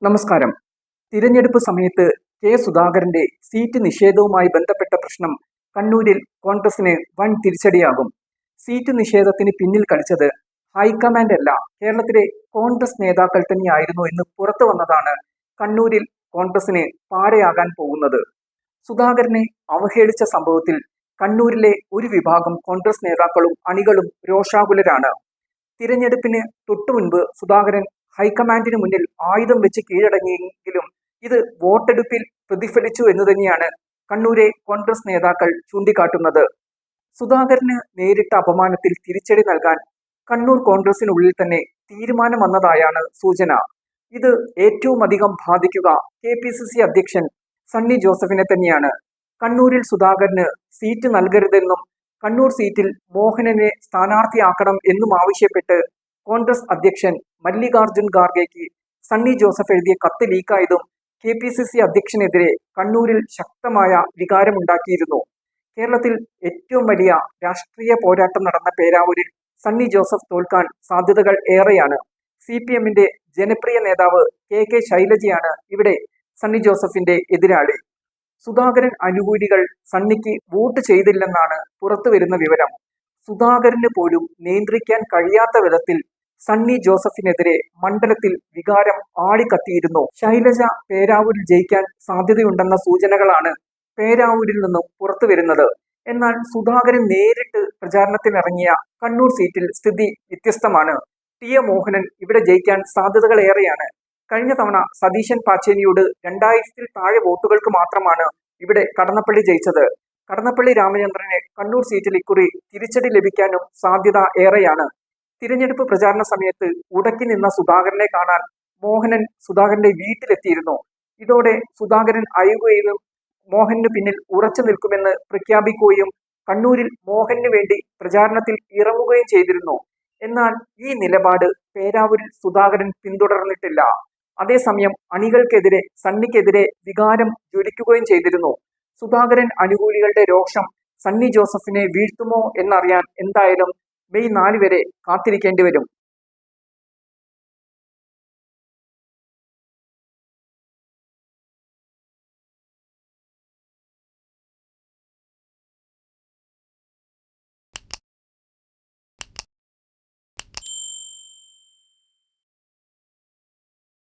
നമസ്കാരം. തിരഞ്ഞെടുപ്പ് സമയത്ത് കെ സുധാകരന്റെ സീറ്റ് നിഷേധവുമായി ബന്ധപ്പെട്ട പ്രശ്നം കണ്ണൂരിൽ കോൺഗ്രസിന് വൻ തിരിച്ചടിയാകും. സീറ്റ് നിഷേധത്തിന് പിന്നിൽ കളിച്ചത് ഹൈക്കമാൻഡ് അല്ല, കേരളത്തിലെ കോൺഗ്രസ് നേതാക്കൾ തന്നെയായിരുന്നു എന്ന് പുറത്തു വന്നതാണ് കണ്ണൂരിൽ കോൺഗ്രസിന് പാരയാകാൻ പോകുന്നത്. സുധാകരനെ അവഹേളിച്ച സംഭവത്തിൽ കണ്ണൂരിലെ ഒരു വിഭാഗം കോൺഗ്രസ് നേതാക്കളും അണികളും രോഷാകുലരാണ്. തിരഞ്ഞെടുപ്പിന് തൊട്ടുമുൻപ് സുധാകരൻ ഹൈക്കമാൻഡിന് മുന്നിൽ ആയുധം വെച്ച് കീഴടങ്ങിയെങ്കിലും ഇത് വോട്ടെടുപ്പിൽ പ്രതിഫലിച്ചു എന്ന് തന്നെയാണ് കണ്ണൂരെ കോൺഗ്രസ് നേതാക്കൾ ചൂണ്ടിക്കാട്ടുന്നത്. സുധാകരന് നേരിട്ട അപമാനത്തിൽ തിരിച്ചടി നൽകാൻ കണ്ണൂർ കോൺഗ്രസിനുള്ളിൽ തന്നെ തീരുമാനം വന്നതായാണ് സൂചന. ഇത് ഏറ്റവും അധികം ബാധിക്കുക KPCC അധ്യക്ഷൻ സണ്ണി ജോസഫിനെ തന്നെയാണ്. കണ്ണൂരിൽ സുധാകരന് സീറ്റ് നൽകരുതെന്നും കണ്ണൂർ സീറ്റിൽ മോഹനനെ സ്ഥാനാർത്ഥിയാക്കണം എന്നും ആവശ്യപ്പെട്ട് കോൺഗ്രസ് അധ്യക്ഷൻ മല്ലികാർജുൻ ഖാർഗെക്ക് സണ്ണി ജോസഫ് എഴുതിയ കത്ത് ലീക്കായതും KPCC അധ്യക്ഷനെതിരെ കണ്ണൂരിൽ ശക്തമായ വികാരമുണ്ടാക്കിയിരുന്നു. കേരളത്തിൽ ഏറ്റവും വലിയ രാഷ്ട്രീയ പോരാട്ടം നടന്ന പേരാവൂരിൽ സണ്ണി ജോസഫ് തോൽക്കാൻ സാധ്യതകൾ ഏറെയാണ്. CPMന്റെ ജനപ്രിയ നേതാവ് KK ശൈലജയാണ് ഇവിടെ സണ്ണി ജോസഫിന്റെ എതിരാളി. സുധാകരൻ അനുകൂലികൾ സണ്ണിക്ക് വോട്ട് ചെയ്തില്ലെന്നാണ് പുറത്തുവരുന്ന വിവരം. സുധാകരന് പോലും നിയന്ത്രിക്കാൻ കഴിയാത്ത വിധത്തിൽ സണ്ണി ജോസഫിനെതിരെ മണ്ഡലത്തിൽ വികാരം ആളിക്കത്തിയിരുന്നു. ശൈലജ പേരാവൂരിൽ ജയിക്കാൻ സാധ്യതയുണ്ടെന്ന സൂചനകളാണ് പേരാവൂരിൽ നിന്നും പുറത്തു വരുന്നത്. എന്നാൽ സുധാകരൻ നേരിട്ട് പ്രചാരണത്തിനിറങ്ങിയ കണ്ണൂർ സീറ്റിൽ സ്ഥിതി വ്യത്യസ്തമാണ്. ടി എ മോഹനൻ ഇവിടെ ജയിക്കാൻ സാധ്യതകൾ ഏറെയാണ്. കഴിഞ്ഞ തവണ സതീശൻ പാച്ചേനിയോട് 2000-ൽ താഴെ വോട്ടുകൾക്ക് മാത്രമാണ് ഇവിടെ കടന്നപ്പള്ളി ജയിച്ചത്. കടന്നപ്പള്ളി രാമചന്ദ്രന് കണ്ണൂർ സീറ്റിൽ ഇക്കുറി തിരിച്ചടി ലഭിക്കാനും സാധ്യത ഏറെയാണ്. തിരഞ്ഞെടുപ്പ് പ്രചാരണ സമയത്ത് ഉടക്കി നിന്ന സുധാകരനെ കാണാൻ മോഹനൻ സുധാകരന്റെ വീട്ടിലെത്തിയിരുന്നു. ഇതോടെ സുധാകരൻ അയയുകയും മോഹനു പിന്നിൽ ഉറച്ചു നിൽക്കുമെന്ന് പ്രഖ്യാപിക്കുകയും കണ്ണൂരിൽ മോഹനു വേണ്ടി പ്രചാരണത്തിൽ ഇറങ്ങുകയും ചെയ്തിരുന്നു. എന്നാൽ ഈ നിലപാട് പേരാവൂരിൽ സുധാകരൻ പിന്തുടർന്നിട്ടില്ല. അതേസമയം അണികൾക്കെതിരെ സണ്ണിക്കെതിരെ വികാരം ജ്വലിക്കുകയും ചെയ്തിരുന്നു. സുധാകരൻ അനുകൂലികളുടെ രോഷം സണ്ണി ജോസഫിനെ വീഴ്ത്തുമോ എന്നറിയാൻ എന്തായാലും മെയ് 4 വരെ കാത്തിരിക്കേണ്ടി വരും.